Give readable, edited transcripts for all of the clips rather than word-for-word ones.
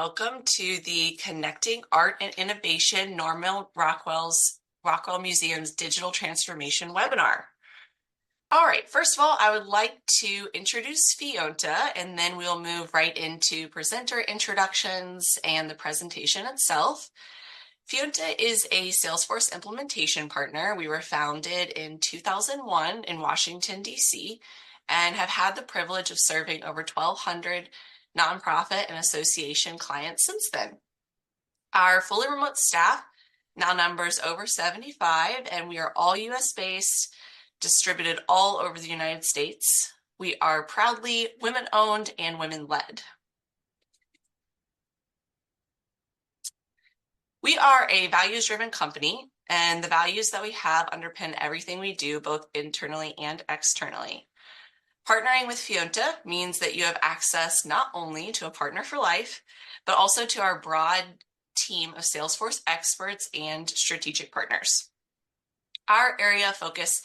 Welcome to the Connecting Art and Innovation Norman Rockwell Museum's Digital Transformation webinar. All right, first of all, I would like to introduce Fíonta, and then we'll move right into presenter introductions and the presentation itself. Fíonta is a Salesforce implementation partner. We were founded in 2001 in Washington, D.C., and have had the privilege of serving over 1,200 nonprofit and association clients since then. Our fully remote staff now numbers over 75, and we are all US based, distributed all over the United States. We are proudly women-owned and women-led. We are a values-driven company, and the values that we have underpin everything we do, both internally and externally. Partnering with Fíonta means that you have access not only to a partner for life, but also to our broad team of Salesforce experts and strategic partners. Our area of focus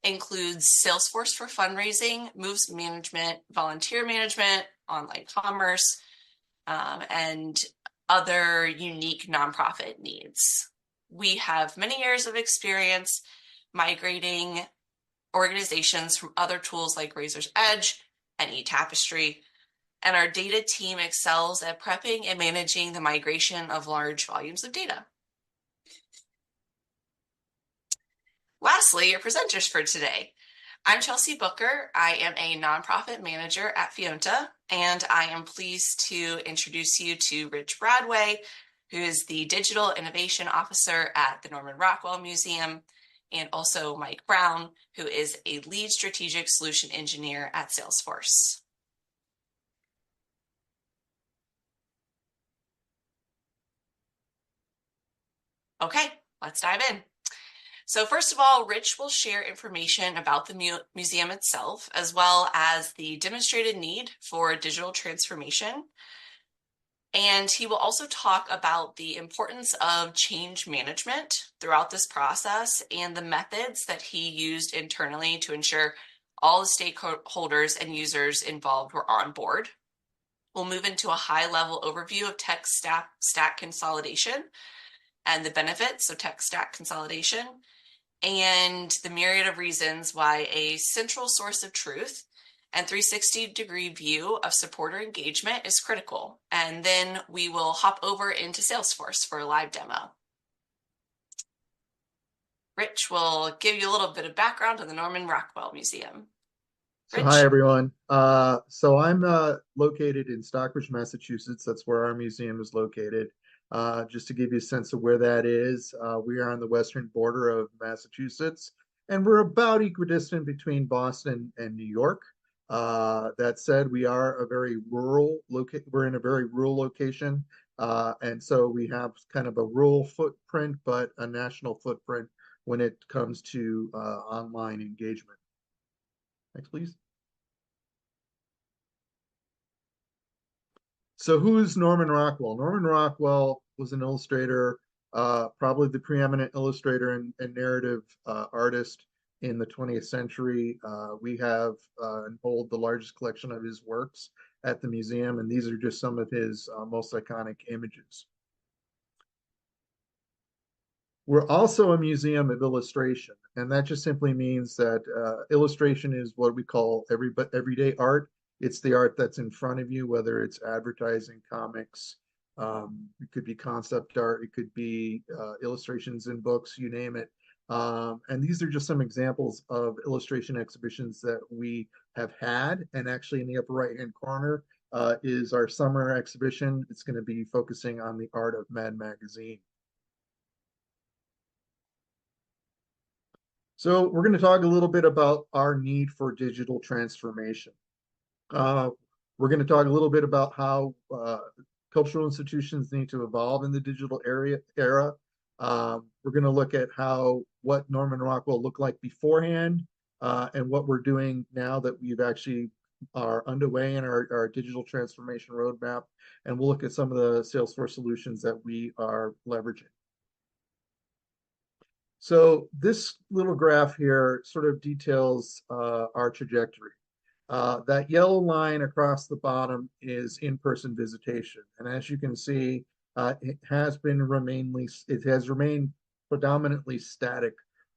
includes Salesforce for fundraising, moves management, volunteer management, online commerce, and other unique nonprofit needs. We have many years of experience migrating organizations from other tools like Razor's Edge and eTapestry, and our data team excels at prepping and managing the migration of large volumes of data. Lastly, your presenters for today. I'm Chelsea Booker. I am a nonprofit manager at Fíonta, and I am pleased to introduce you to Rich Bradway, who is the Digital Innovation Officer at the Norman Rockwell Museum, and also Mike Brown, who is a lead strategic solution engineer at Salesforce. Okay, let's dive in. So first of all, Rich will share information about the museum itself, as well as the demonstrated need for digital transformation. And he will also talk about the importance of change management throughout this process and the methods that he used internally to ensure all the stakeholders and users involved were on board. We'll move into a high-level overview of tech stack consolidation and the benefits of tech stack consolidation, and the myriad of reasons why a central source of truth and 360-degree view of supporter engagement is critical. And then we will hop over into Salesforce for a live demo. Rich will give you a little bit of background on the Norman Rockwell Museum. So hi, everyone. So I'm located in Stockbridge, Massachusetts. That's where our museum is located. Just to give you a sense of where that is, we are on the western border of Massachusetts, and we're about equidistant between Boston and New York. That said, we are a very rural we're in a very rural location, and so we have kind of a rural footprint, but a national footprint when it comes to online engagement. Next, please. So who's Norman Rockwell? Norman Rockwell was an illustrator, probably the preeminent illustrator and narrative artist in the 20th century. We have and hold the largest collection of his works at the museum, and these are just some of his most iconic images. We're also a museum of illustration, and that just simply means that illustration is what we call everyday art. It's the art that's in front of you, whether it's advertising, comics, it could be concept art, it could be illustrations in books, you name it. And these are just some examples of illustration exhibitions that we have had. And actually in the upper right-hand corner is our summer exhibition. It's going to be focusing on the art of Mad Magazine. So we're going to talk a little bit about our need for digital transformation. We're going to talk a little bit about how cultural institutions need to evolve in the digital era. We're going to look at what Norman Rockwell looked like beforehand and what we're doing now that we've actually are underway in our digital transformation roadmap. And we'll look at some of the Salesforce solutions that we are leveraging. So this little graph here sort of details our trajectory. That yellow line across the bottom is in-person visitation. And as you can see, it has remained predominantly static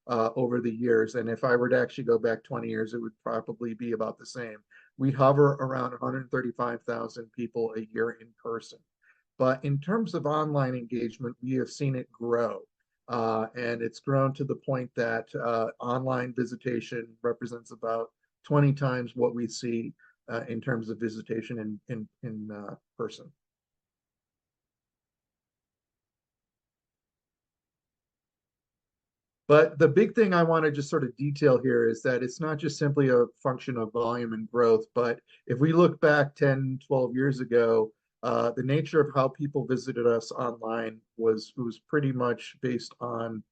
over the years. And if I were to actually go back 20 years, it would probably be about the same. We hover around 135,000 people a year in person. But in terms of online engagement, we have seen it grow. And it's grown to the point that online visitation represents about 20 times what we see in terms of visitation in person. But the big thing I want to just sort of detail here is that it's not just simply a function of volume and growth, but if we look back 10, 12 years ago, the nature of how people visited us online was pretty much based on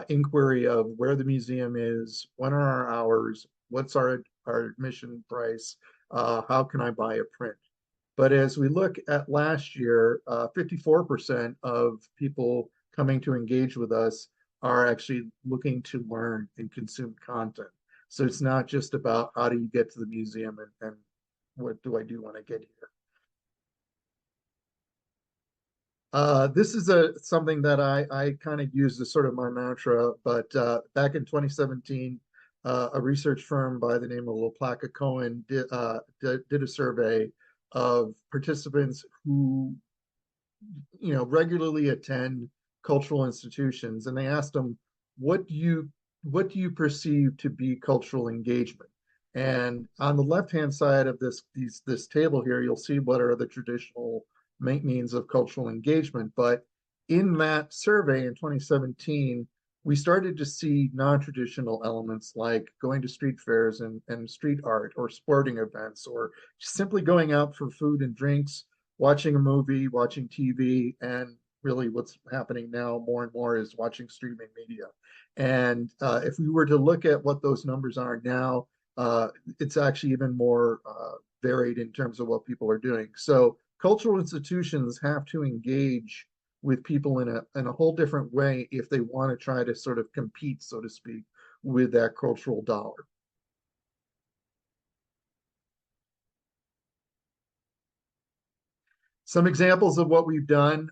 inquiry of where the museum is, when are our hours, what's our admission price, how can I buy a print? But as we look at last year, 54% of people coming to engage with us are actually looking to learn and consume content. So it's not just about how do you get to the museum and what do I do when I get here. This is something that I kind of use as sort of my mantra, but back in 2017, a research firm by the name of LaPlaca Cohen did a survey of participants who regularly attend cultural institutions, and they asked them, what do you perceive to be cultural engagement? And on the left-hand side of this table here, you'll see what are the traditional means of cultural engagement. But in that survey in 2017, we started to see non-traditional elements like going to street fairs and street art or sporting events or simply going out for food and drinks, watching a movie, watching TV, and really what's happening now more and more is watching streaming media. And if we were to look at what those numbers are now, it's actually even more varied in terms of what people are doing. So cultural institutions have to engage with people in a whole different way if they want to try to sort of compete, so to speak, with that cultural dollar. Some examples of what we've done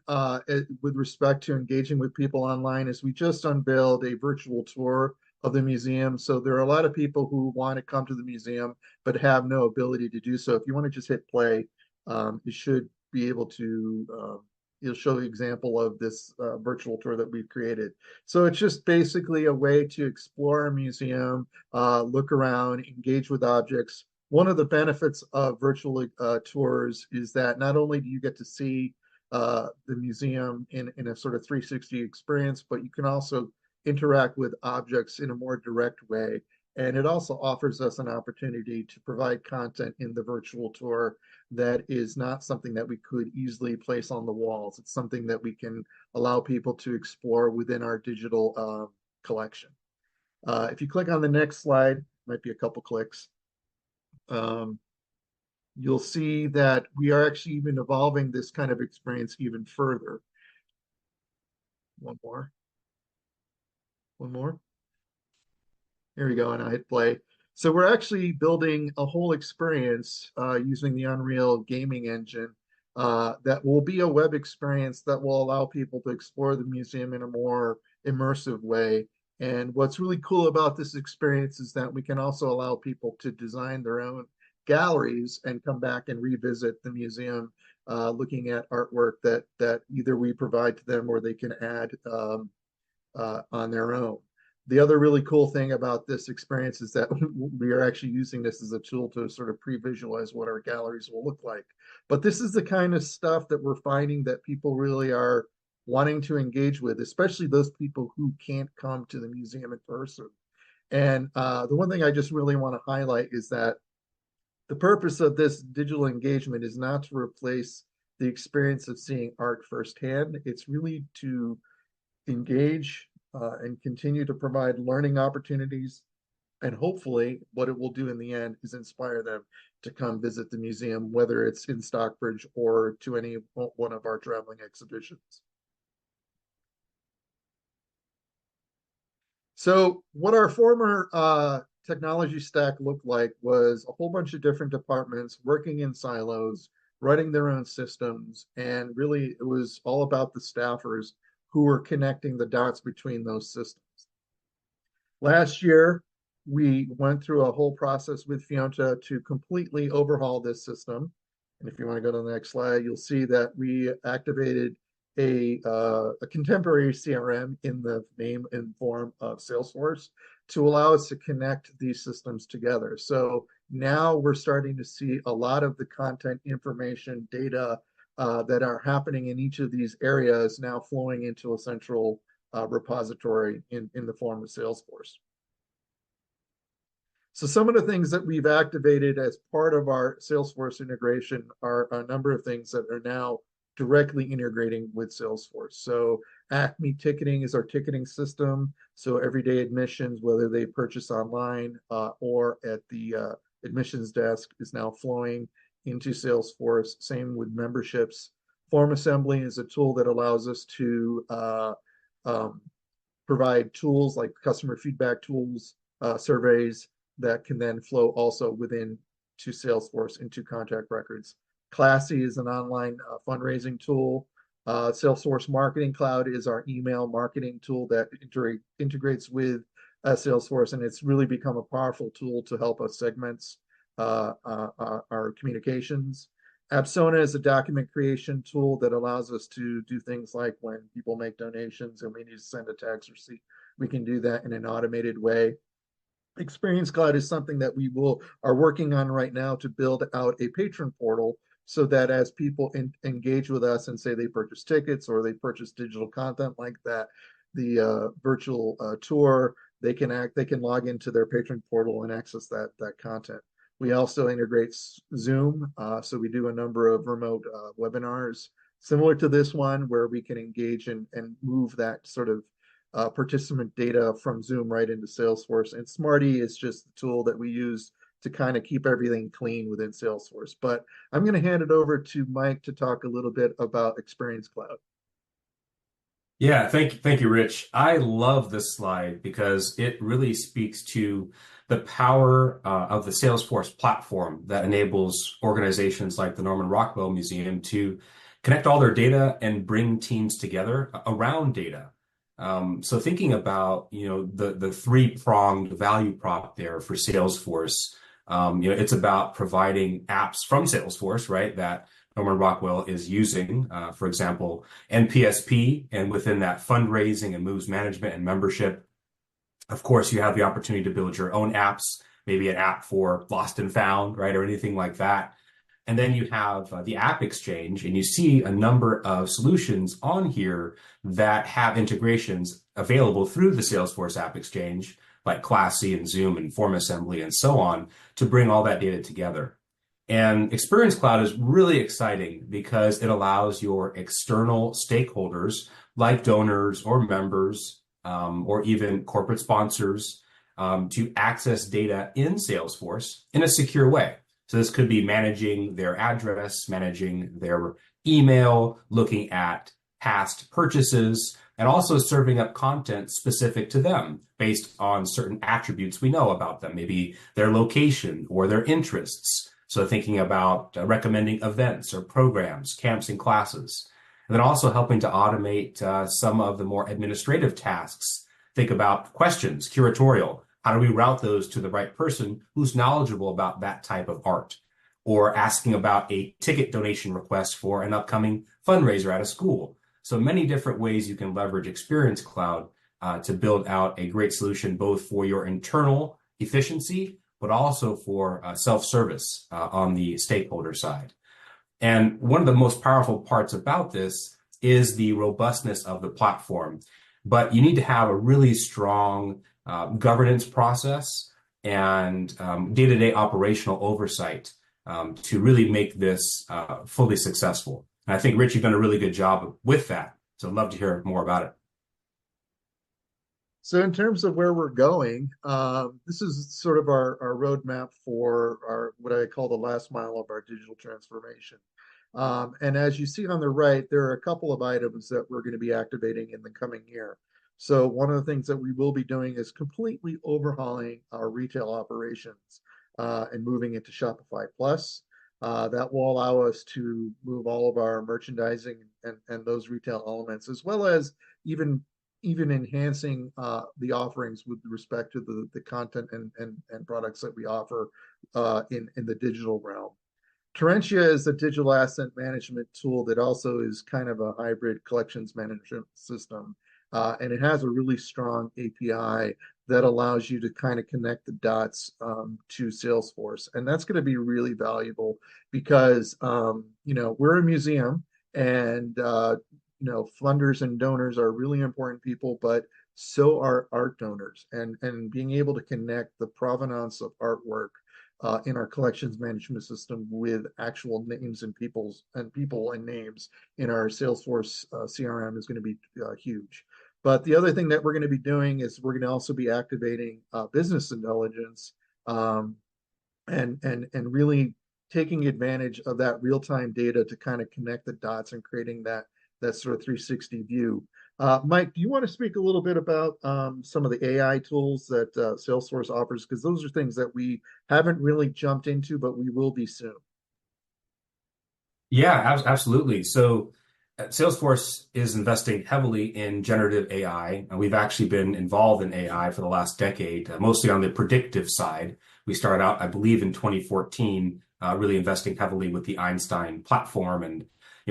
with respect to engaging with people online is we just unveiled a virtual tour of the museum. So there are a lot of people who want to come to the museum but have no ability to do so. If you want to just hit play, you should be able to. It'll show the example of this virtual tour that we've created. So it's just basically a way to explore a museum, look around, engage with objects. One of the benefits of virtual tours is that not only do you get to see the museum in a sort of 360 experience, but you can also interact with objects in a more direct way. And it also offers us an opportunity to provide content in the virtual tour that is not something that we could easily place on the walls. It's something that we can allow people to explore within our digital collection. If you click on the next slide, might be a couple clicks, um, you'll see that we are actually even evolving this kind of experience even further. One more, one more. Here we go, and I hit play. So we're actually building a whole experience using the Unreal gaming engine that will be a web experience that will allow people to explore the museum in a more immersive way. And what's really cool about this experience is that we can also allow people to design their own galleries and come back and revisit the museum, looking at artwork that either we provide to them or they can add on their own. The other really cool thing about this experience is that we are actually using this as a tool to sort of pre-visualize what our galleries will look like. But this is the kind of stuff that we're finding that people really are wanting to engage with, especially those people who can't come to the museum in person. And the one thing I just really want to highlight is that the purpose of this digital engagement is not to replace the experience of seeing art firsthand. It's really to engage and continue to provide learning opportunities. And hopefully, what it will do in the end is inspire them to come visit the museum, whether it's in Stockbridge or to any one of our traveling exhibitions. So, what our former technology stack looked like was a whole bunch of different departments working in silos, running their own systems, and really it was all about the staffers who were connecting the dots between those systems. Last year, we went through a whole process with Fíonta to completely overhaul this system. And if you want to go to the next slide, you'll see that we activated a contemporary CRM in the name and form of Salesforce to allow us to connect these systems together. So now we're starting to see a lot of the content, information, data that are happening in each of these areas now flowing into a central repository in the form of Salesforce. So some of the things that we've activated as part of our Salesforce integration are a number of things that are now directly integrating with Salesforce. So Acme Ticketing is our ticketing system. So everyday admissions, whether they purchase online or at the admissions desk, is now flowing into Salesforce. Same with memberships. Form Assembly is a tool that allows us to provide tools like customer feedback tools, surveys that can then flow also within to Salesforce into contact records. Classy is an online fundraising tool. Salesforce Marketing Cloud is our email marketing tool that integrates with Salesforce, and it's really become a powerful tool to help us segment our communications. Absona is a document creation tool that allows us to do things like when people make donations and we need to send a tax receipt, we can do that in an automated way. Experience Cloud is something that are working on right now to build out a patron portal so that as people engage with us and say they purchase tickets or they purchase digital content like that, the virtual tour, they can log into their patron portal and access that content. We also integrate Zoom, so we do a number of remote webinars similar to this one where we can engage and move that sort of participant data from Zoom right into Salesforce. And Smarty is just the tool that we use to kind of keep everything clean within Salesforce. But I'm going to hand it over to Mike to talk a little bit about Experience Cloud. Yeah, thank you, Rich. I love this slide because it really speaks to the power of the Salesforce platform that enables organizations like the Norman Rockwell Museum to connect all their data and bring teams together around data. So thinking about, the three-pronged value prop there for Salesforce, it's about providing apps from Salesforce, right, that Norman Rockwell is using, for example, NPSP, and within that fundraising and moves management and membership. Of course, you have the opportunity to build your own apps, maybe an app for Lost and Found, right, or anything like that. And then you have the App Exchange, and you see a number of solutions on here that have integrations available through the Salesforce App Exchange, like Classy and Zoom and Form Assembly and so on, to bring all that data together. And Experience Cloud is really exciting because it allows your external stakeholders, like donors or members, or even corporate sponsors, to access data in Salesforce in a secure way. So this could be managing their address, managing their email, looking at past purchases, and also serving up content specific to them based on certain attributes we know about them, maybe their location or their interests. So thinking about recommending events or programs, camps and classes, and then also helping to automate some of the more administrative tasks. Think about questions, curatorial. How do we route those to the right person who's knowledgeable about that type of art? Or asking about a ticket donation request for an upcoming fundraiser at a school. So many different ways you can leverage Experience Cloud to build out a great solution, both for your internal efficiency, but also for self-service on the stakeholder side. And one of the most powerful parts about this is the robustness of the platform. But you need to have a really strong governance process and day-to-day operational oversight to really make this fully successful. And I think, Rich, you've done a really good job with that. So I'd love to hear more about it. So in terms of where we're going, this is sort of our roadmap for what I call the last mile of our digital transformation. And as you see on the right, there are a couple of items that we're going to be activating in the coming year. So one of the things that we will be doing is completely overhauling our retail operations and moving into Shopify Plus. That will allow us to move all of our merchandising and those retail elements, as well as even enhancing the offerings with respect to the content and products that we offer in the digital realm. Terentia is a digital asset management tool that also is kind of a hybrid collections management system. And it has a really strong API that allows you to kind of connect the dots to Salesforce. And that's going to be really valuable because, we're a museum and, funders and donors are really important people, but so are art donors. And being able to connect the provenance of artwork in our collections management system with actual names and people and names in our Salesforce CRM is going to be huge. But the other thing that we're going to be doing is we're going to also be activating business intelligence and really taking advantage of that real-time data to kind of connect the dots and creating that sort of 360 view. Mike, do you want to speak a little bit about some of the AI tools that Salesforce offers? Because those are things that we haven't really jumped into, but we will be soon. Yeah, absolutely. So Salesforce is investing heavily in generative AI, and we've actually been involved in AI for the last decade, mostly on the predictive side. We started out, I believe, in 2014, really investing heavily with the Einstein platform and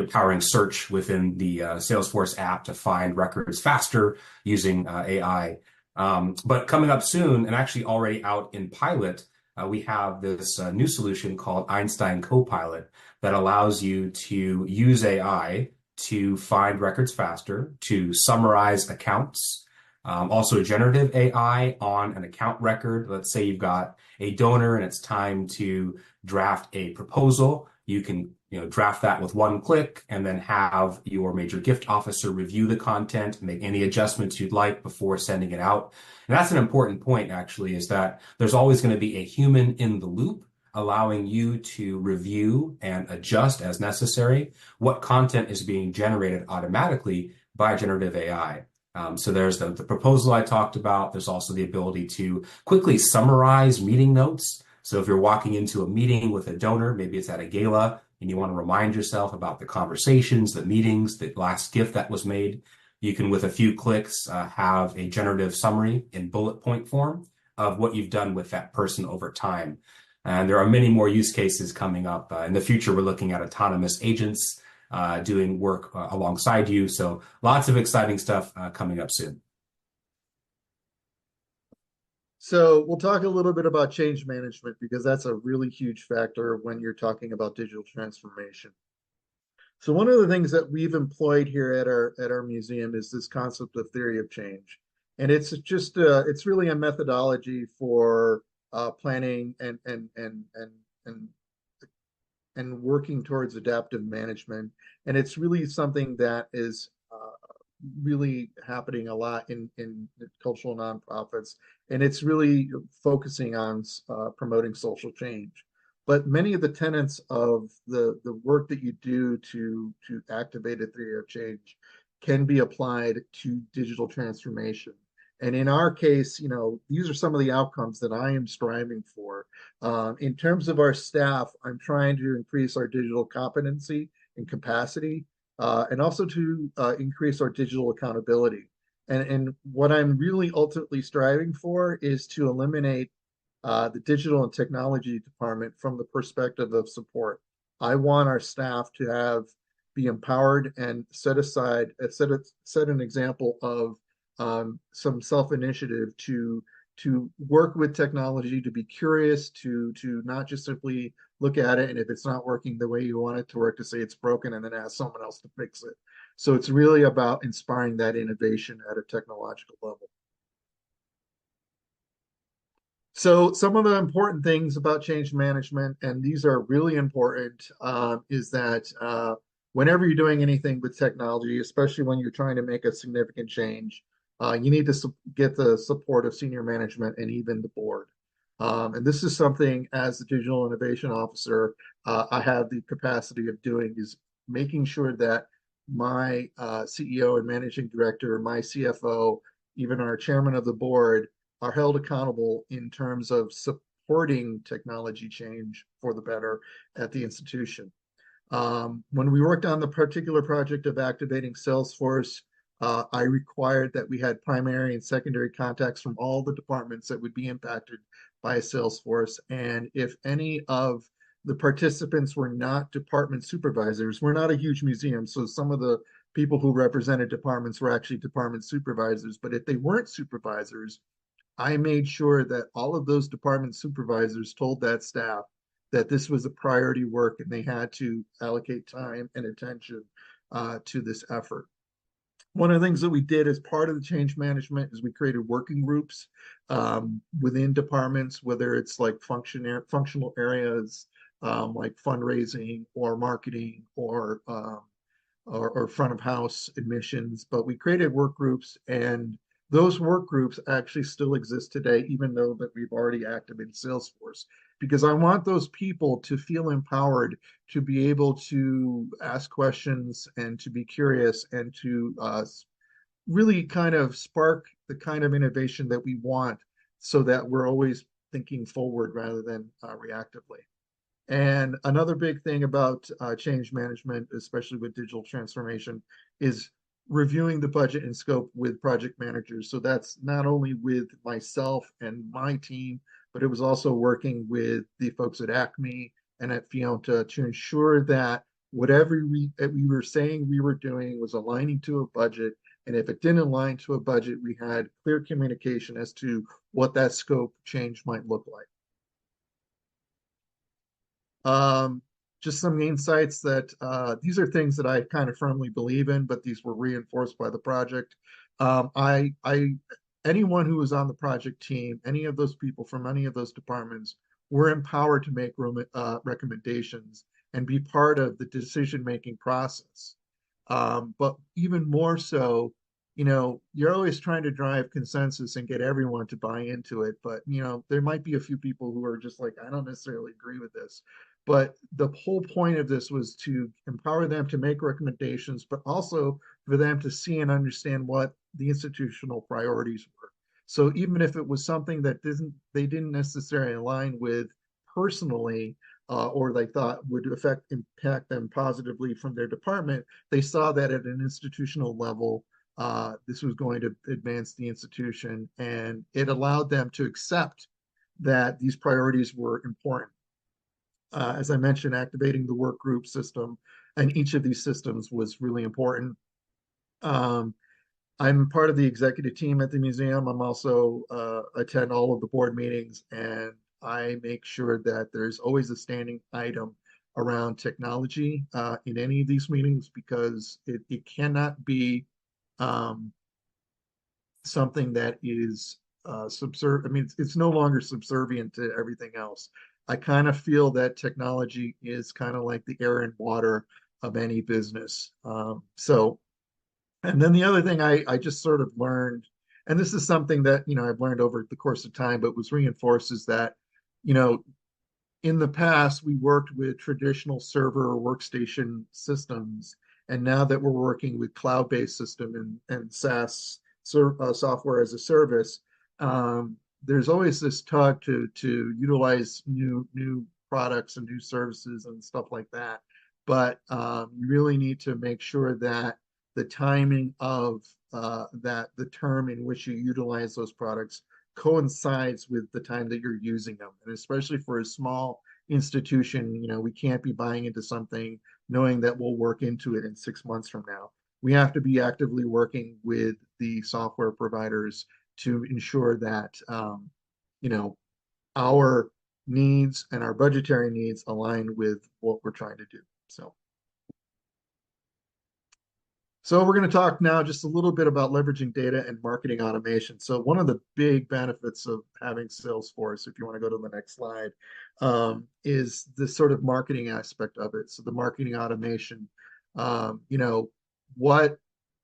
powering search within the Salesforce app to find records faster using AI. But coming up soon, and actually already out in pilot, we have this new solution called Einstein Copilot that allows you to use AI to find records faster, to summarize accounts, also generative AI on an account record. Let's say you've got a donor and it's time to draft a proposal. You can draft that with one click and then have your major gift officer review the content, make any adjustments you'd like before sending it out. And that's an important point, actually, is that there's always going to be a human in the loop, allowing you to review and adjust as necessary what content is being generated automatically by generative AI. So there's the proposal I talked about. There's also the ability to quickly summarize meeting notes. So if you're walking into a meeting with a donor, maybe it's at a gala, and you want to remind yourself about the conversations, the meetings, the last gift that was made, you can, with a few clicks, have a generative summary in bullet point form of what you've done with that person over time. And there are many more use cases coming up. In the future, we're looking at autonomous agents doing work alongside you. So lots of exciting stuff coming up soon. So we'll talk a little bit about change management because that's a really huge factor when you're talking about digital transformation. So one of the things that we've employed here at our museum is this concept of theory of change. And it's just it's really a methodology for planning and working towards adaptive management. And it's really something that is really happening a lot in cultural nonprofits. And it's really focusing on promoting social change. But many of the tenets of the work that you do to activate a theory of change can be applied to digital transformation. And in our case, these are some of the outcomes that I am striving for. In terms of our staff, I'm trying to increase our digital competency and capacity, and also to increase our digital accountability. And what I'm really ultimately striving for is to eliminate the digital and technology department from the perspective of support. I want our staff to be empowered and set an example of some self-initiative to work with technology, to be curious, to not just simply look at it, and if it's not working the way you want it to work, to say it's broken and then ask someone else to fix it. So it's really about inspiring that innovation at a technological level. So some of the important things about change management, and these are really important, is that whenever you're doing anything with technology, especially when you're trying to make a significant change, you need to get the support of senior management and even the board. And this is something, as the digital innovation officer, I have the capacity of doing, is making sure that my CEO and managing director, my CFO, even our chairman of the board, are held accountable in terms of supporting technology change for the better at the institution. When we worked on the particular project of activating Salesforce, I required that we had primary and secondary contacts from all the departments that would be impacted by Salesforce. And if any of the participants were not department supervisors, we're not a huge museum, so some of the people who represented departments were actually department supervisors. But if they weren't supervisors, I made sure that all of those department supervisors told that staff that this was a priority work and they had to allocate time and attention to this effort. One of the things that we did as part of the change management is we created working groups within departments, whether it's like functional areas like fundraising or marketing or front of house admissions. But we created work groups, and those work groups actually still exist today, even though that we've already activated Salesforce, because I want those people to feel empowered to be able to ask questions and to be curious and to really kind of spark the kind of innovation that we want, so that we're always thinking forward rather than reactively. And another big thing about change management, especially with digital transformation, is reviewing the budget and scope with project managers. So that's not only with myself and my team, but it was also working with the folks at Acme and at Fíonta to ensure that whatever we were saying we were doing was aligning to a budget. And if it didn't align to a budget, we had clear communication as to what that scope change might look like. Just some insights that these are things that I kind of firmly believe in, but these were reinforced by the project. Anyone who was on the project team, any of those people from any of those departments, were empowered to make recommendations and be part of the decision-making process. But even more so, you're always trying to drive consensus and get everyone to buy into it. But, there might be a few people who are just like, I don't necessarily agree with this. But the whole point of this was to empower them to make recommendations, but also for them to see and understand what the institutional priorities were. So even if it was something that they didn't necessarily align with personally, or they thought would impact them positively from their department, they saw that at an institutional level, this was going to advance the institution, and it allowed them to accept that these priorities were important. As I mentioned, activating the work group system, and each of these systems was really important. I'm part of the executive team at the museum. I'm also attend all of the board meetings, and I make sure that there's always a standing item around technology in any of these meetings, because it cannot be something that is subservient. I mean, it's no longer subservient to everything else. I kind of feel that technology is kind of like the air and water of any business. And then the other thing I just sort of learned, and this is something that, I've learned over the course of time, but was reinforced, is that, in the past, we worked with traditional server or workstation systems. And now that we're working with cloud-based system and SaaS software as a service, there's always this tug to utilize new products and new services and stuff like that. But you really need to make sure that the timing of the term in which you utilize those products coincides with the time that you're using them. And especially for a small institution, we can't be buying into something knowing that we'll work into it in 6 months from now. We have to be actively working with the software providers to ensure that our needs and our budgetary needs align with what we're trying to do. So we're going to talk now just a little bit about leveraging data and marketing automation. So one of the big benefits of having Salesforce, if you want to go to the next slide, is the sort of marketing aspect of it. So the marketing automation, what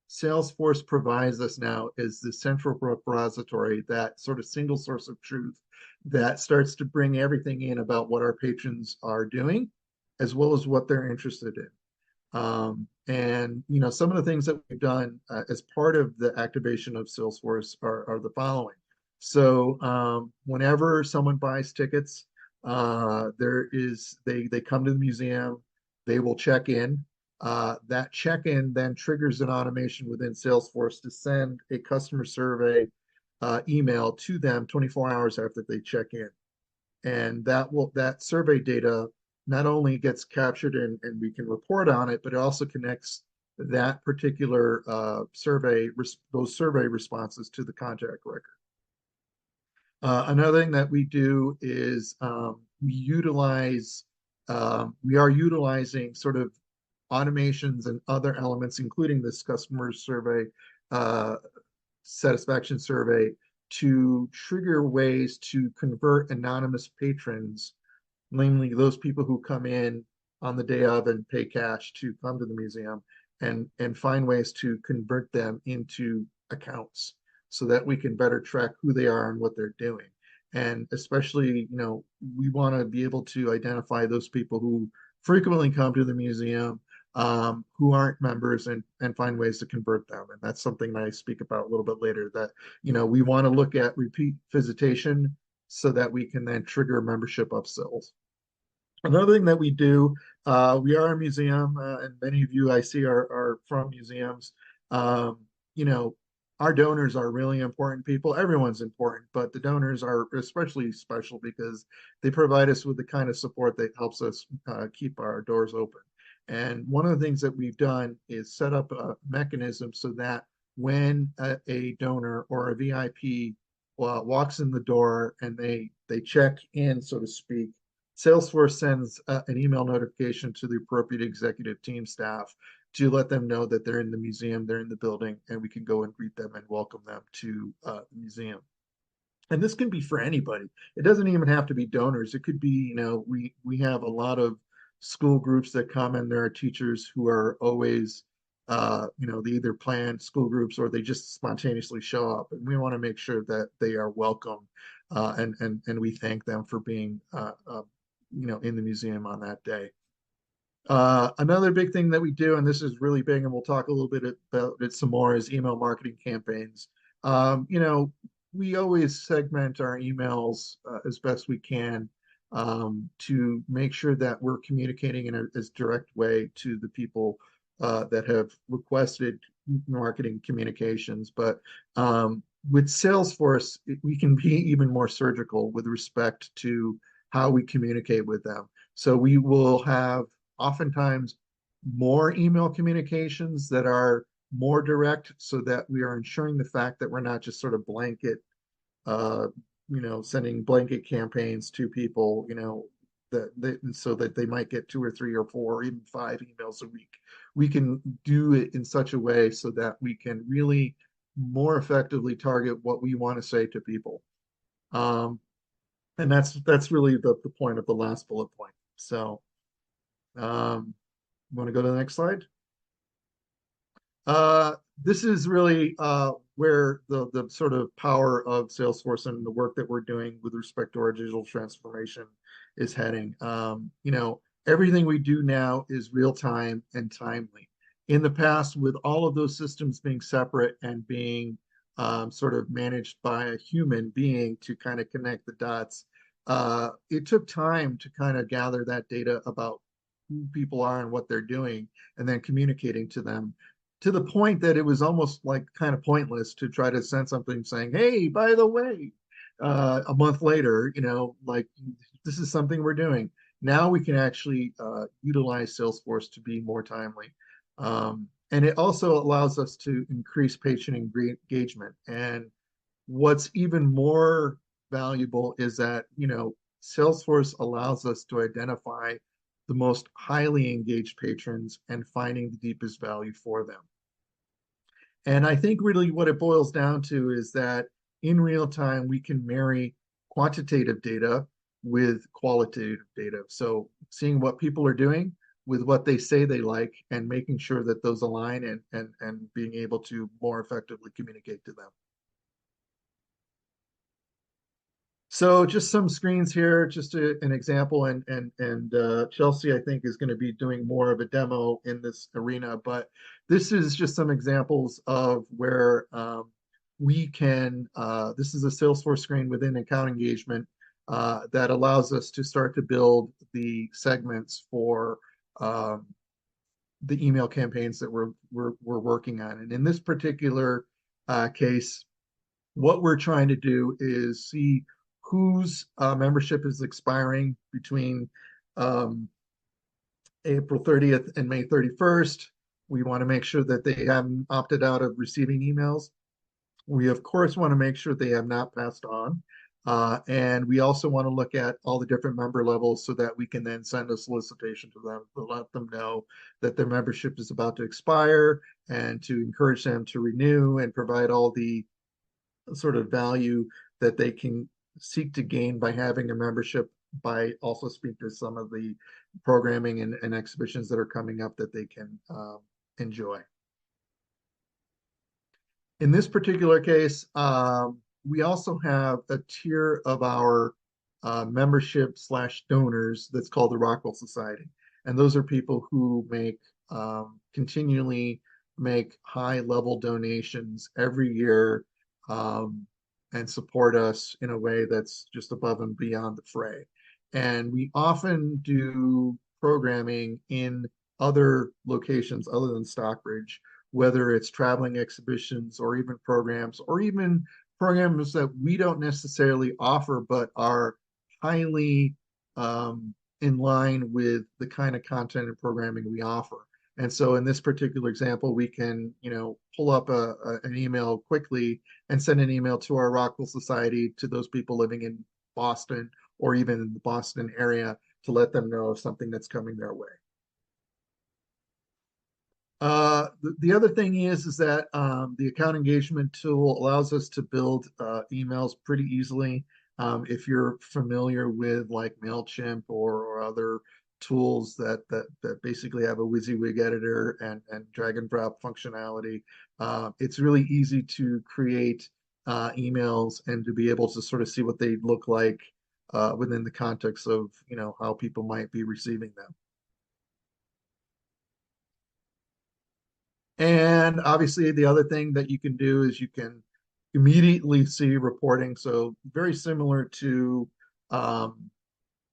Salesforce provides us now is the central repository, that sort of single source of truth that starts to bring everything in about what our patrons are doing, as well as what they're interested in. And some of the things that we've done as part of the activation of Salesforce are the following. So whenever someone buys tickets, they come to the museum, they will check in. That check-in then triggers an automation within Salesforce to send a customer survey email to them 24 hours after they check in. And that survey data not only gets captured and we can report on it, but it also connects that particular those survey responses to the contact record. Another thing that we do is we are utilizing sort of automations and other elements, including this customer survey, uh, satisfaction survey, to trigger ways to convert anonymous patrons, namely those people who come in on the day of and pay cash to come to the museum, and find ways to convert them into accounts so that we can better track who they are and what they're doing. And especially, we want to be able to identify those people who frequently come to the museum, who aren't members, and find ways to convert them. And that's something that I speak about a little bit later, that, we want to look at repeat visitation so that we can then trigger membership upsells. Another thing that we do, we are a museum, and many of you I see are from museums. Um, you know, our donors are really important people. Everyone's important, but the donors are especially special because they provide us with the kind of support that helps us keep our doors open. And one of the things that we've done is set up a mechanism so that when a donor or a VIP walks in the door and they check in, so to speak, Salesforce sends an email notification to the appropriate executive team staff to let them know that they're in the museum, they're in the building, and we can go and greet them and welcome them to the museum. And this can be for anybody. It doesn't even have to be donors. It could be, we have a lot of school groups that come, and there are teachers who are always, they either plan school groups or they just spontaneously show up. And we want to make sure that they are welcome, and we thank them for being, in the museum on that day. Another big thing that we do, and this is really big, and we'll talk a little bit about it some more, is email marketing campaigns. We always segment our emails as best we can, to make sure that we're communicating in as direct way to the people that have requested marketing communications. But with Salesforce, we can be even more surgical with respect to how we communicate with them. So we will have oftentimes more email communications that are more direct, so that we are ensuring the fact that we're not just sort of blanket, sending blanket campaigns to people, so that they might get 2 or 3 or 4 or even 5 emails a week. We can do it in such a way so that we can really more effectively target what we want to say to people. And that's really the point of the last bullet point. So, want to go to the next slide? This is really where the sort of power of Salesforce and the work that we're doing with respect to our digital transformation is heading. Everything we do now is real time and timely. In the past, with all of those systems being separate and being sort of managed by a human being to kind of connect the dots, it took time to kind of gather that data about who people are and what they're doing, and then communicating to them, to the point that it was almost like kind of pointless to try to send something saying, hey, by the way, a month later, like, this is something we're doing. Now we can actually utilize Salesforce to be more timely. And it also allows us to increase patient engagement. And what's even more valuable is that, Salesforce allows us to identify the most highly engaged patrons and finding the deepest value for them. And I think really what it boils down to is that in real time, we can marry quantitative data with qualitative data. So seeing what people are doing with what they say they like, and making sure that those align, and being able to more effectively communicate to them. So just some screens here, just an example, and Chelsea, I think, is going to be doing more of a demo in this arena. But this is just some examples of where we can. This is a Salesforce screen within account engagement that allows us to start to build the segments for um, the email campaigns that we're working on. And in this particular case, what we're trying to do is see whose membership is expiring between um, April 30th and May 31st. We want to make sure that they haven't opted out of receiving emails. We, of course, want to make sure they have not passed on. And we also want to look at all the different member levels so that we can then send a solicitation to them to let them know that their membership is about to expire and to encourage them to renew and provide all the sort of value that they can seek to gain by having a membership, by also speak to some of the programming and exhibitions that are coming up that they can enjoy. In this particular case, we also have a tier of our membership slash donors that's called the Rockwell Society. And those are people who continually make high level donations every year um, and support us in a way that's just above and beyond the fray. And we often do programming in other locations other than Stockbridge, whether it's traveling exhibitions or even programs that we don't necessarily offer, but are highly in line with the kind of content and programming we offer. And so in this particular example, we can, pull up an email quickly and send an email to our Rockwell Society to those people living in Boston or even in the Boston area to let them know of something that's coming their way. The other thing is that the account engagement tool allows us to build emails pretty easily. If you're familiar with like MailChimp or other tools that basically have a WYSIWYG editor and drag and drop functionality, it's really easy to create emails and to be able to sort of see what they look like within the context of how people might be receiving them. And obviously, the other thing that you can do is you can immediately see reporting. So very similar to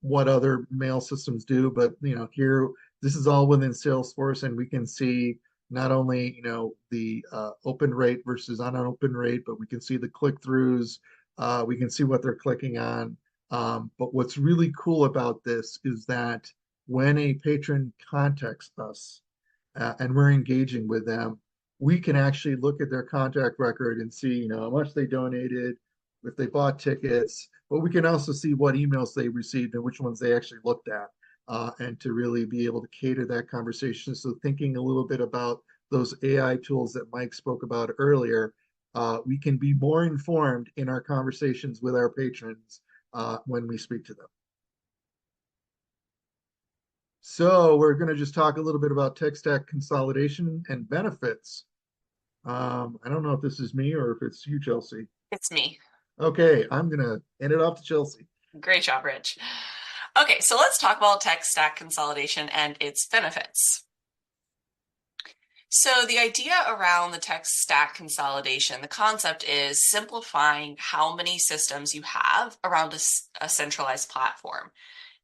what other mail systems do, but here this is all within Salesforce, and we can see not only the open rate versus unopened rate, but we can see the click-throughs. We can see what they're clicking on. But what's really cool about this is that when a patron contacts us, and we're engaging with them, we can actually look at their contact record and see, how much they donated, if they bought tickets, but we can also see what emails they received and which ones they actually looked at, and to really be able to cater that conversation. So thinking a little bit about those AI tools that Mike spoke about earlier, we can be more informed in our conversations with our patrons when we speak to them. So we're going to just talk a little bit about tech stack consolidation and benefits. I don't know if this is me or if it's you, Chelsea. It's me. Okay, I'm going to hand it off to Chelsea. Great job, Rich. Okay, so let's talk about tech stack consolidation and its benefits. So the idea around the tech stack consolidation, the concept is simplifying how many systems you have around a centralized platform.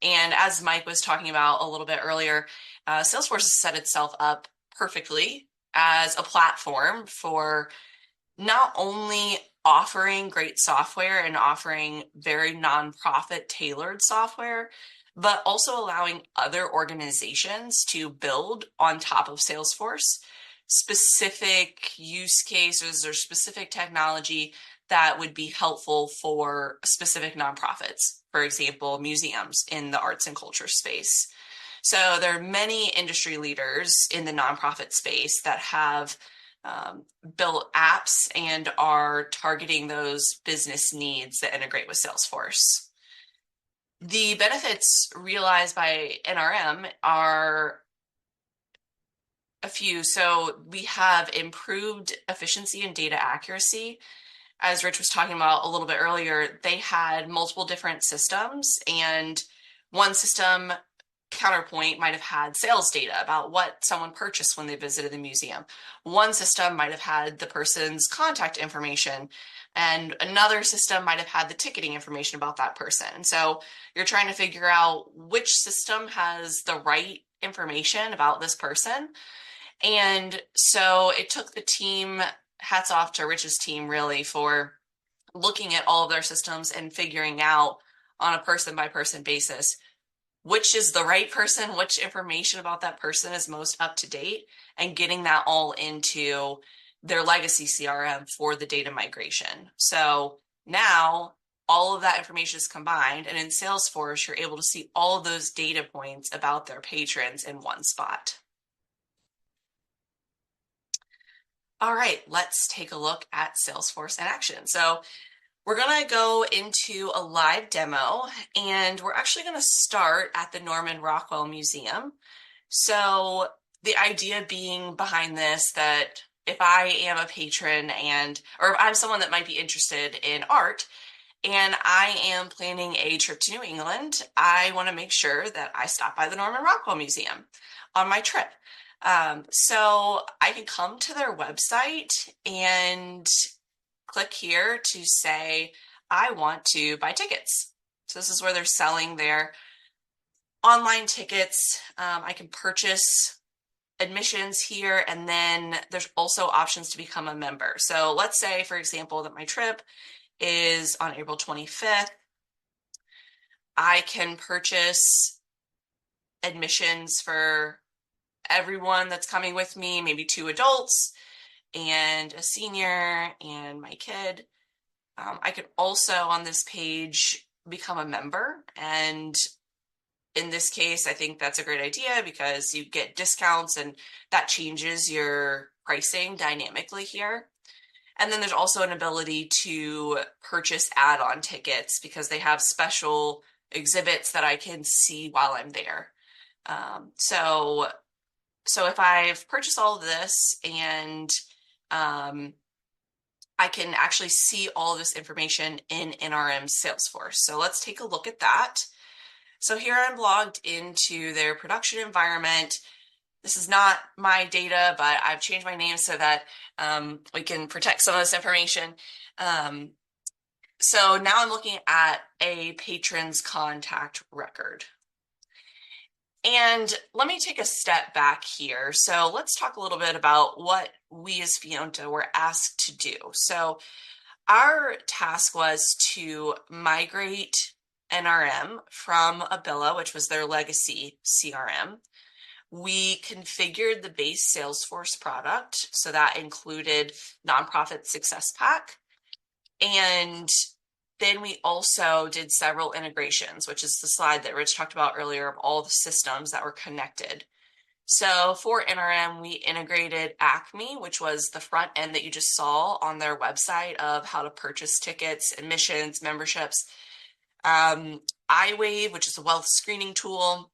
And as Mike was talking about a little bit earlier, Salesforce has set itself up perfectly as a platform for not only offering great software and offering very nonprofit tailored software, but also allowing other organizations to build on top of Salesforce specific use cases or specific technology that would be helpful for specific nonprofits, for example, museums in the arts and culture space. So there are many industry leaders in the nonprofit space that have built apps and are targeting those business needs that integrate with Salesforce. The benefits realized by NRM are a few. So we have improved efficiency and data accuracy. as Rich was talking about a little bit earlier, they had multiple different systems, and one system counterpoint might have had sales data about what someone purchased when they visited the museum. One system might have had the person's contact information, and another system might have had the ticketing information about that person. And so you're trying to figure out which system has the right information about this person. And so it took the team, hats off to Rich's team, really, for looking at all of their systems and figuring out on a person by person basis which is the right person, which information about that person is most up to date, and getting that all into their legacy CRM for the data migration. So now all of that information is combined, and in Salesforce, you're able to see all of those data points about their patrons in one spot. All right, let's take a look at Salesforce in action. So we're going to go into a live demo, and we're actually going to start at the Norman Rockwell Museum. So the idea being behind this, that if I am a patron or if I'm someone that might be interested in art and I am planning a trip to New England, I want to make sure that I stop by the Norman Rockwell Museum on my trip. So I can come to their website and click here to say, I want to buy tickets. So this is where they're selling their online tickets. I can purchase admissions here, and then there's also options to become a member. So let's say, for example, that my trip is on April 25th. I can purchase admissions for everyone that's coming with me, maybe 2 adults and a senior and my kid. I could also on this page become a member, and in this case I think that's a great idea because you get discounts and that changes your pricing dynamically here. And then there's also an ability to purchase add-on tickets because they have special exhibits that I can see while I'm there. So if I've purchased all of this and I can actually see all of this information in NRM Salesforce. So let's take a look at that. So here I'm logged into their production environment. This is not my data, but I've changed my name so that we can protect some of this information. So now I'm looking at a patron's contact record. And let me take a step back here. So let's talk a little bit about what we as Fíonta were asked to do. So our task was to migrate NRM from Abilla, which was their legacy CRM. We configured the base Salesforce product, so that included Nonprofit Success Pack. And then we also did several integrations, which is the slide that Rich talked about earlier of all the systems that were connected. So for NRM, we integrated Acme, which was the front end that you just saw on their website of how to purchase tickets, admissions, memberships. iWave, which is a wealth screening tool,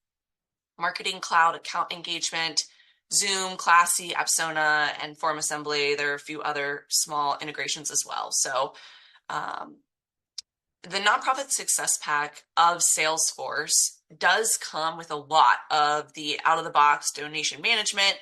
Marketing Cloud, account engagement, Zoom, Classy, Apsona, and Form Assembly. There are a few other small integrations as well. So the Nonprofit Success Pack of Salesforce does come with a lot of the out-of-the-box donation management.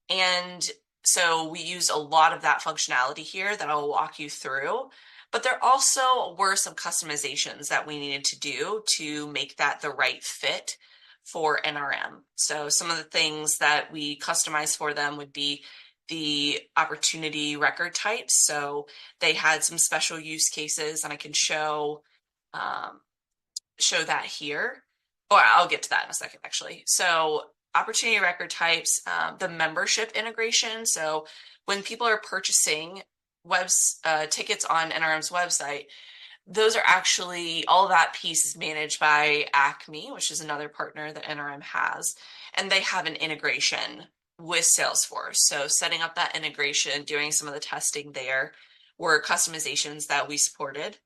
And so we use a lot of that functionality here that I'll walk you through. But there also were some customizations that we needed to do to make that the right fit for NRM. So some of the things that we customized for them would be the opportunity record types. So they had some special use cases, and I can show that here. Or I'll get to that in a second, actually. So opportunity record types, the membership integration. So when people are purchasing tickets on NRM's website, those are actually, all that piece is managed by Acme, which is another partner that NRM has, and they have an integration with Salesforce. So setting up that integration, doing some of the testing there were customizations that we supported.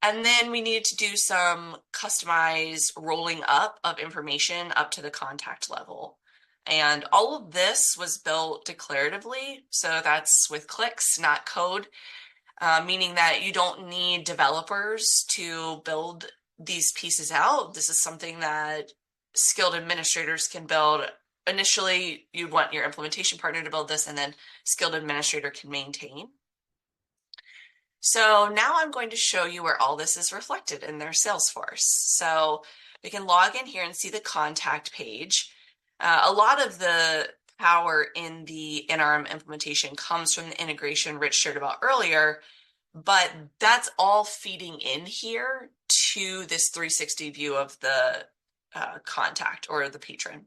And then we needed to do some customized rolling up of information up to the contact level. And all of this was built declaratively. So that's with clicks, not code. meaning that you don't need developers to build these pieces out. This is something that skilled administrators can build. Initially, you'd want your implementation partner to build this, and then skilled administrator can maintain. So now I'm going to show you where all this is reflected in their Salesforce. So we can log in here and see the contact page. A lot of the power in the NRM implementation comes from the integration Rich shared about earlier, but that's all feeding in here to this 360 view of the contact or the patron.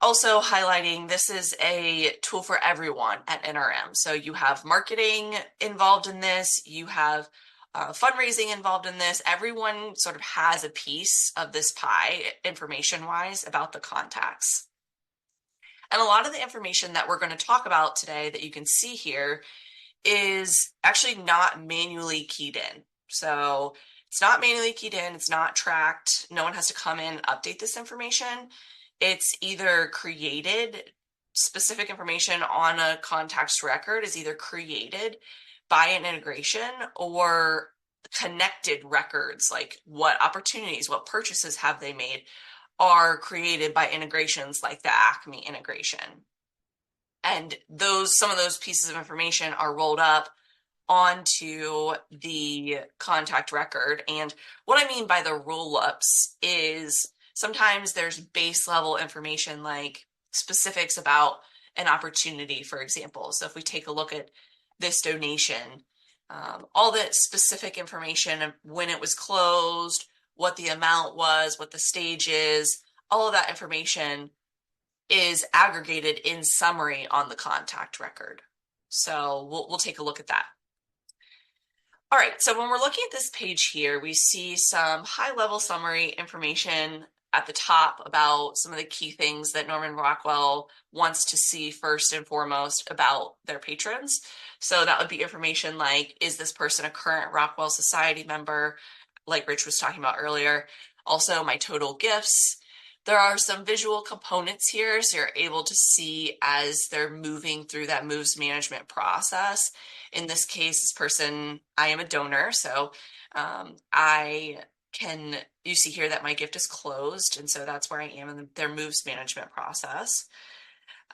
Also highlighting, this is a tool for everyone at NRM. So you have marketing involved in this, you have fundraising involved in this. Everyone sort of has a piece of this pie, information-wise, about the contacts. And a lot of the information that we're going to talk about today that you can see here is actually not manually keyed in. So it's not manually keyed in, it's not tracked. No one has to come in and update this information. It's either created, specific information on a contacts record is either created by an integration or connected records, like what opportunities, what purchases have they made, are created by integrations like the Acme integration. And some of those pieces of information are rolled up onto the contact record. And what I mean by the roll-ups is sometimes there's base level information like specifics about an opportunity, for example. So if we take a look at this donation, all the specific information of when it was closed, what the amount was, what the stage is, all of that information is aggregated in summary on the contact record. So we'll take a look at that. All right, so when we're looking at this page here, we see some high-level summary information at the top about some of the key things that Norman Rockwell wants to see first and foremost about their patrons. So that would be information like, is this person a current Rockwell Society member, like Rich was talking about earlier? Also, my total gifts. There are some visual components here, so you're able to see as they're moving through that moves management process. In this case, this person, I am a donor, so you see here that my gift is closed, and so that's where I am in their moves management process.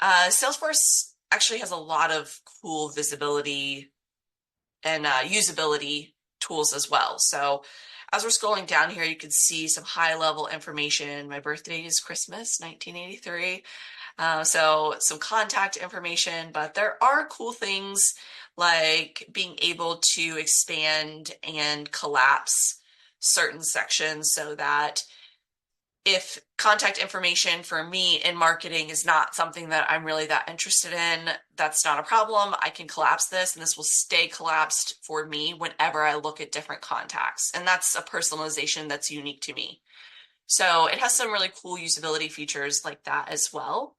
Salesforce actually has a lot of cool visibility and usability tools as well. So as we're scrolling down here, you can see some high-level information. My birthday is Christmas, 1983. So some contact information, but there are cool things like being able to expand and collapse certain sections so that if contact information for me in marketing is not something that I'm really that interested in, that's not a problem. I can collapse this and this will stay collapsed for me whenever I look at different contacts. And that's a personalization that's unique to me. So it has some really cool usability features like that as well.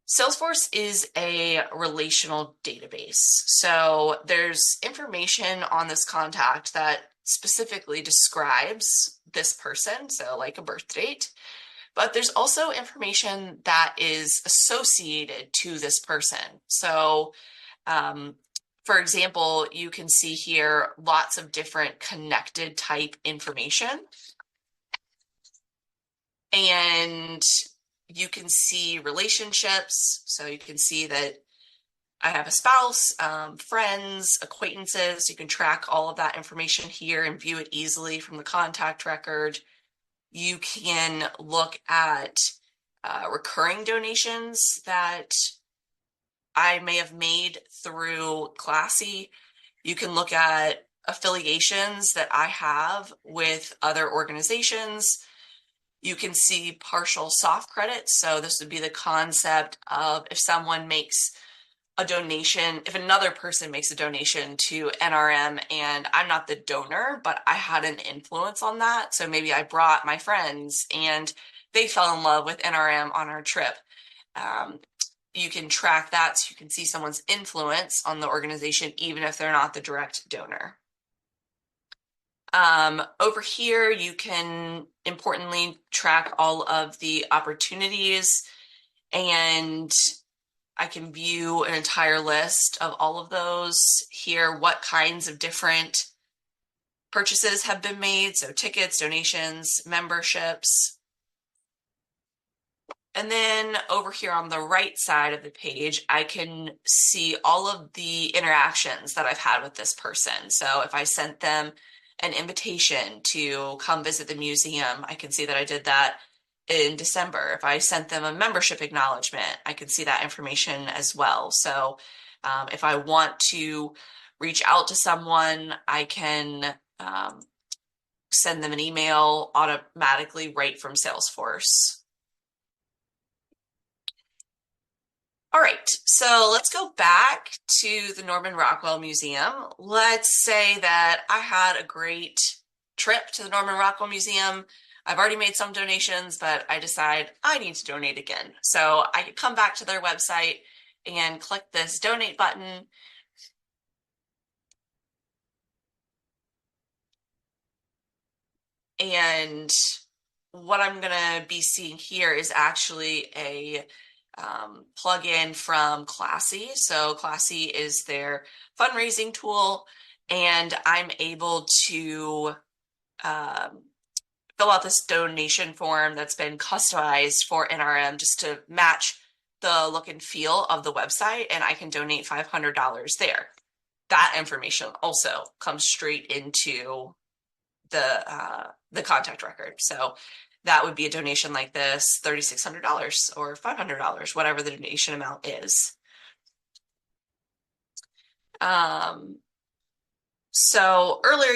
Salesforce is a relational database. So there's information on this contact that specifically describes this person, so like a birth date, but there's also information that is associated to this person. So for example, you can see here lots of different connected type information. And you can see relationships. So you can see that I have a spouse, friends, acquaintances. You can track all of that information here and view it easily from the contact record. You can look at recurring donations that I may have made through Classy. You can look at affiliations that I have with other organizations. You can see partial soft credits. So this would be the concept of if someone makes a donation, if another person makes a donation to NRM and I'm not the donor, but I had an influence on that. So maybe I brought my friends and they fell in love with NRM on our trip. You can track that so you can see someone's influence on the organization, even if they're not the direct donor. Over here, you can importantly track all of the opportunities and I can view an entire list of all of those, hear what kinds of different purchases have been made, so tickets, donations, memberships. And then over here on the right side of the page, I can see all of the interactions that I've had with this person. So if I sent them an invitation to come visit the museum, I can see that I did that in December. If I sent them a membership acknowledgement, I can see that information as well. So if I want to reach out to someone, I can send them an email automatically right from Salesforce. All right, so let's go back to the Norman Rockwell Museum. Let's say that I had a great trip to the Norman Rockwell Museum. I've already made some donations, but I decide I need to donate again. So I could come back to their website and click this donate button. And what I'm gonna be seeing here is actually a plugin from Classy. So Classy is their fundraising tool, and I'm able to fill out this donation form that's been customized for NRM just to match the look and feel of the website, and I can donate $500 there. That information also comes straight into the contact record. So that would be a donation like this, $3,600 or $500, whatever the donation amount is. So earlier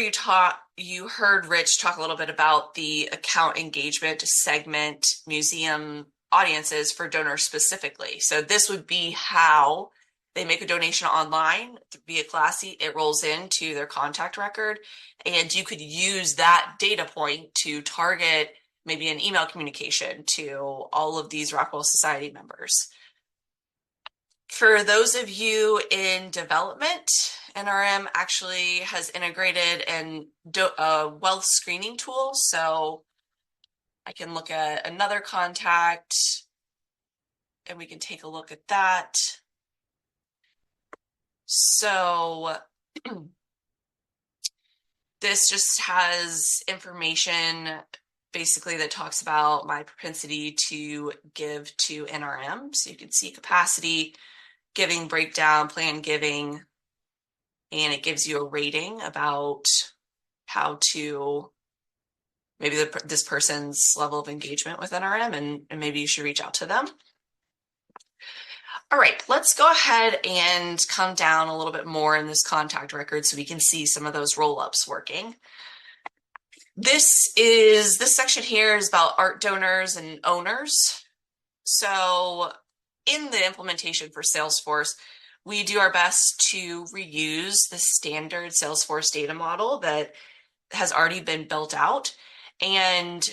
you heard Rich talk a little bit about the account engagement to segment museum audiences for donors specifically. So this would be how they make a donation online via Classy. It rolls into their contact record, and you could use that data point to target maybe an email communication to all of these Rockwell Society members. For those of you in development, NRM actually has integrated a wealth screening tool. So I can look at another contact and we can take a look at that. So this just has information basically that talks about my propensity to give to NRM. So you can see capacity, giving breakdown, planned giving, and it gives you a rating about how to maybe this person's level of engagement with NRM, and maybe you should reach out to them. All right, let's go ahead and come down a little bit more in this contact record so we can see some of those roll-ups working. This section here is about art donors and owners. So in the implementation for Salesforce, we do our best to reuse the standard Salesforce data model that has already been built out. And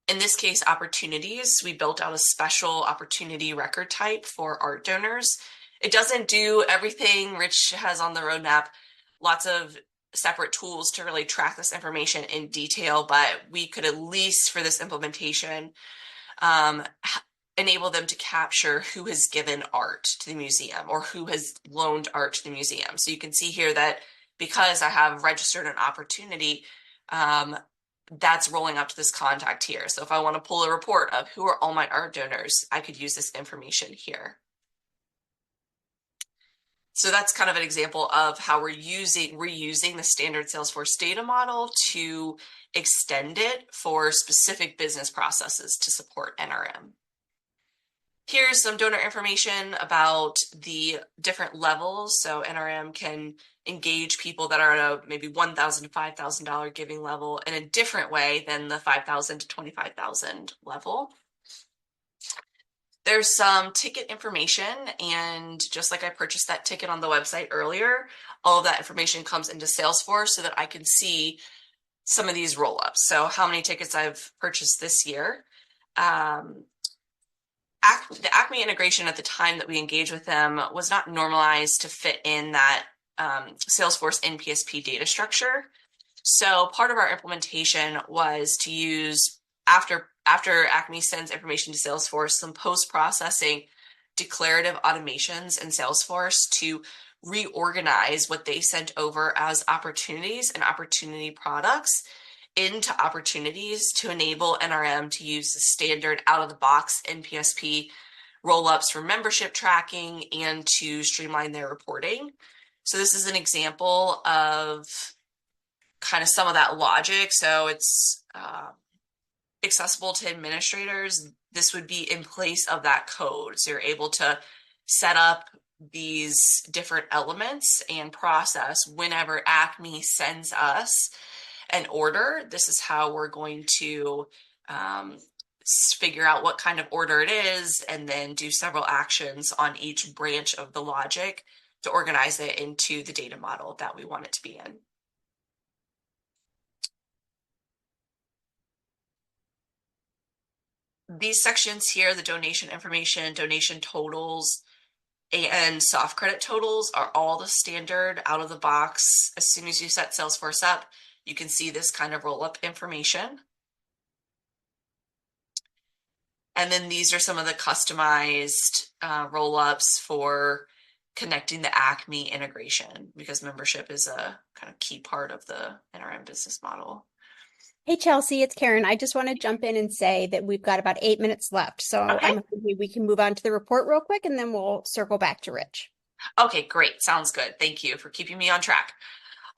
in this case, opportunities, we built out a special opportunity record type for art donors. It doesn't do everything Rich has on the roadmap, lots of separate tools to really track this information in detail, but we could at least for this implementation enable them to capture who has given art to the museum or who has loaned art to the museum. So you can see here that because I have registered an opportunity, that's rolling up to this contact here. So if I want to pull a report of who are all my art donors, I could use this information here. So that's kind of an example of how we're reusing the standard Salesforce data model to extend it for specific business processes to support NRM. Here's some donor information about the different levels. So NRM can engage people that are at a maybe $1,000 to $5,000 giving level in a different way than the $5,000 to $25,000 level. There's some ticket information, and just like I purchased that ticket on the website earlier, all of that information comes into Salesforce so that I can see some of these roll-ups. So how many tickets I've purchased this year. The Acme integration at the time that we engaged with them was not normalized to fit in that Salesforce NPSP data structure. So part of our implementation was to use, after Acme sends information to Salesforce, some post-processing declarative automations in Salesforce to reorganize what they sent over as opportunities and opportunity products into opportunities to enable NRM to use the standard out-of-the-box NPSP roll-ups for membership tracking and to streamline their reporting. So this is an example of kind of some of that logic. So it's accessible to administrators. This would be in place of that code. So you're able to set up these different elements and process whenever Acme sends us an order. This is how we're going to figure out what kind of order it is and then do several actions on each branch of the logic to organize it into the data model that we want it to be in. These sections here, the donation information, donation totals, and soft credit totals are all the standard out of the box. As soon as you set Salesforce up, you can see this kind of roll-up information. And then these are some of the customized roll-ups for connecting the Acme integration, because membership is a kind of key part of the NRM business model. Hey, Chelsea, it's Karen. I just want to jump in and say that we've got about 8 minutes left. So Okay. I'm hoping we can move on to the report real quick, and then we'll circle back to Rich. Okay, great. Sounds good. Thank you for keeping me on track.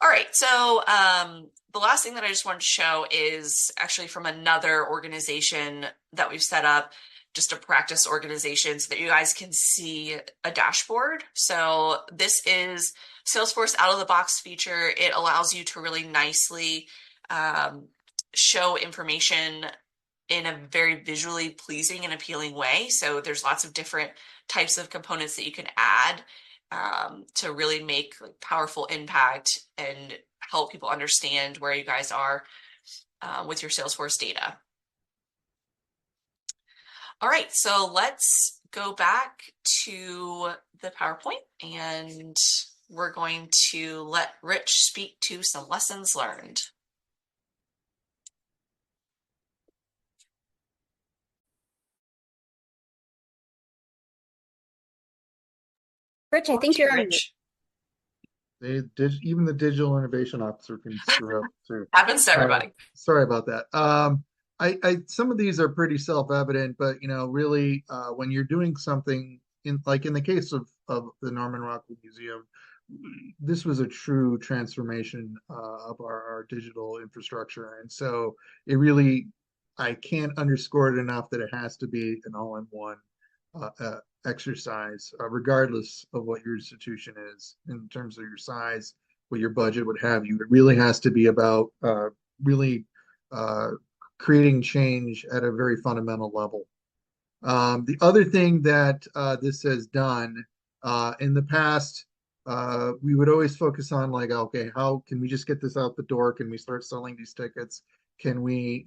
All right, so the last thing that I just wanted to show is actually from another organization that we've set up, just a practice organization, so that you guys can see a dashboard. So this is Salesforce out-of-the-box feature. It allows you to really nicely show information in a very visually pleasing and appealing way. So there's lots of different types of components that you can add to really make powerful impact and help people understand where you guys are with your Salesforce data. All right, so let's go back to the PowerPoint, and we're going to let Rich speak to some lessons learned. Rich, I think you're on mute. Even the digital innovation officer can screw up too. Happens to everybody. Sorry about that. Some of these are pretty self-evident, but really, when you're doing something in the case of the Norman Rockwell Museum, this was a true transformation of our digital infrastructure, and so it really, I can't underscore it enough that it has to be an all-in-one exercise, regardless of what your institution is in terms of your size, what your budget would have you. It really has to be about really creating change at a very fundamental level. The other thing that this has done in the past, we would always focus on okay, how can we just get this out the door? Can we start selling these tickets? Can we,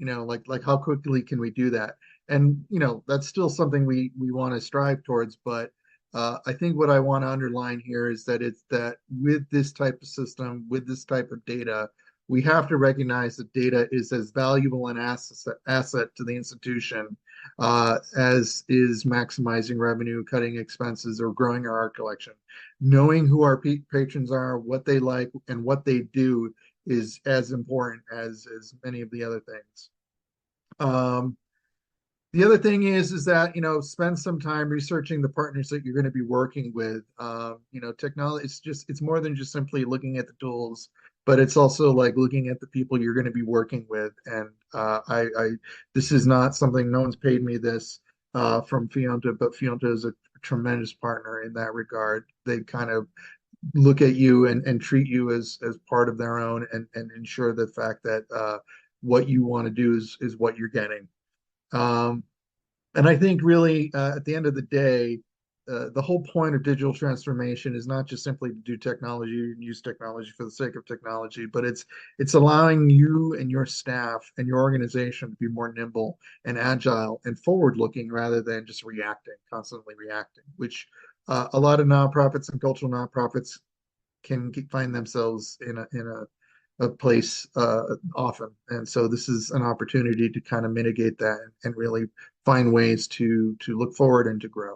how quickly can we do that? And, that's still something we want to strive towards. But I think what I want to underline here is that it's that with this type of system, with this type of data, we have to recognize that data is as valuable an asset to the institution as is maximizing revenue, cutting expenses, or growing our art collection. Knowing who our patrons are, what they like, and what they do is as important as many of the other things. The other thing is that, spend some time researching the partners that you're going to be working with. Technology, it's more than just simply looking at the tools, but it's also looking at the people you're going to be working with. And this is not something, no one's paid me this from Fíonta, but Fíonta is a tremendous partner in that regard. They kind of look at you and treat you as part of their own, and ensure the fact that what you want to do is what you're getting. And I think really at the end of the day, the whole point of digital transformation is not just simply to do technology and use technology for the sake of technology, but it's allowing you and your staff and your organization to be more nimble and agile and forward-looking rather than just constantly reacting, which a lot of nonprofits and cultural nonprofits can find themselves in a place often. And so this is an opportunity to kind of mitigate that and really find ways to look forward and to grow.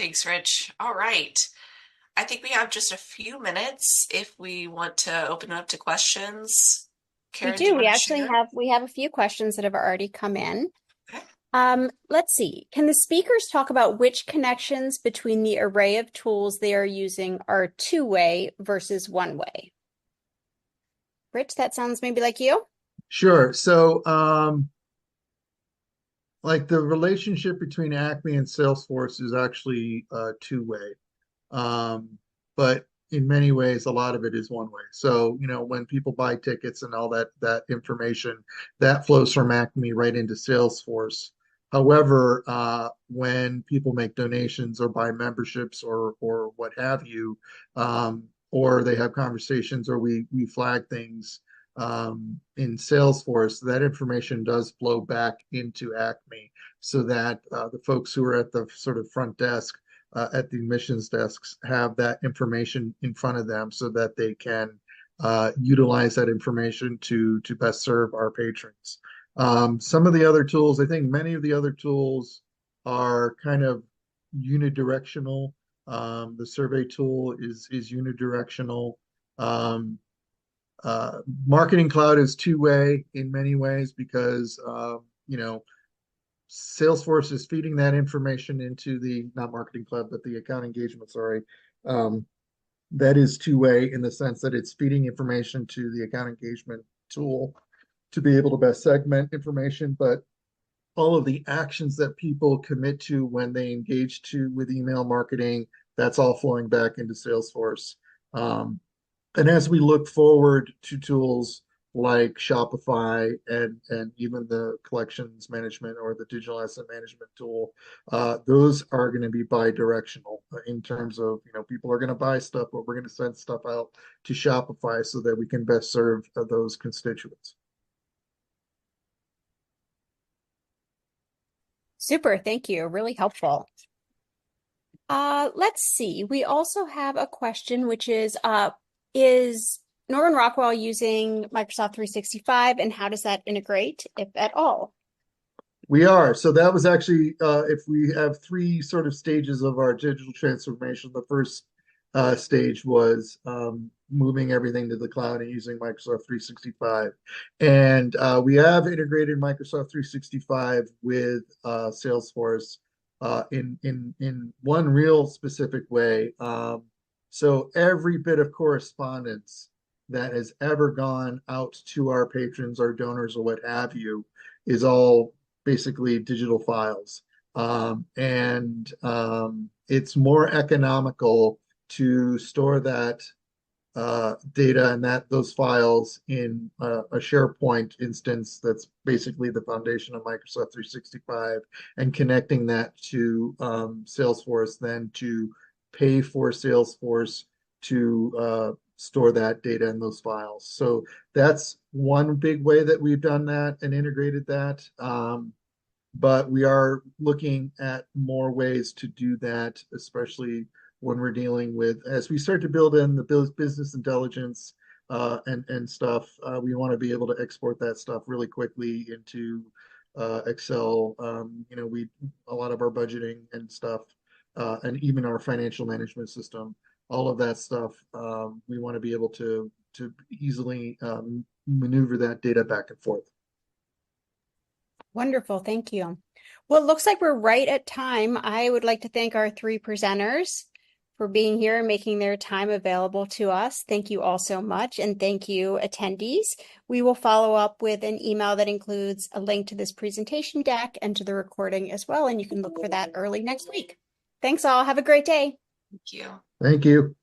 Thanks, Rich. All right. I think we have just a few minutes if we want to open it up to questions. We Karen, do do. you We want to actually share? have a few questions that have already come in. Okay. Let's see. Can the speakers talk about which connections between the array of tools they are using are two-way versus one-way? Rich, that sounds maybe like you. Sure. So, like the relationship between Acme and Salesforce is actually two-way. But in many ways, a lot of it is one way. So, when people buy tickets and all that information, that flows from Acme right into Salesforce. However, when people make donations or buy memberships or what have you, or they have conversations or we flag things in Salesforce, that information does flow back into Acme so that the folks who are at the sort of front desk at the admissions desks have that information in front of them so that they can utilize that information to best serve our patrons. Some of the other tools, I think many of the other tools are kind of unidirectional. The survey tool is unidirectional. Um, Marketing Cloud is two-way in many ways because Salesforce is feeding that information into the, not Marketing Cloud, but the account engagement, sorry. Um, that is two-way in the sense that it's feeding information to the account engagement tool to be able to best segment information, but all of the actions that people commit to when they engage with email marketing, that's all flowing back into Salesforce. And as we look forward to tools like Shopify and even the collections management or the digital asset management tool, those are going to be bi-directional in terms of, people are going to buy stuff, but we're going to send stuff out to Shopify so that we can best serve those constituents. Super, thank you. Really helpful. Let's see. We also have a question, which is Norman Rockwell using Microsoft 365, and how does that integrate, if at all? We are. So that was actually, if we have three sort of stages of our digital transformation, the first stage was moving everything to the cloud and using Microsoft 365. And we have integrated Microsoft 365 with Salesforce in one real specific way. So every bit of correspondence that has ever gone out to our patrons, our donors, or what have you, is all basically digital files. It's more economical to store that data and those files in a SharePoint instance that's basically the foundation of Microsoft 365 and connecting that to Salesforce than to pay for Salesforce to store that data in those files. So that's one big way that we've done that and integrated that. But we are looking at more ways to do that, especially when we're dealing with, as we start to build in the business intelligence and stuff, we want to be able to export that stuff really quickly into Excel. A lot of our budgeting and stuff, and even our financial management system, all of that stuff, we want to be able to easily maneuver that data back and forth. Wonderful, thank you. Well, it looks like we're right at time. I would like to thank our three presenters for being here and making their time available to us. Thank you all so much, and thank you, attendees. We will follow up with an email that includes a link to this presentation deck and to the recording as well, and you can look for that early next week. Thanks all. Have a great day. Thank you. Thank you.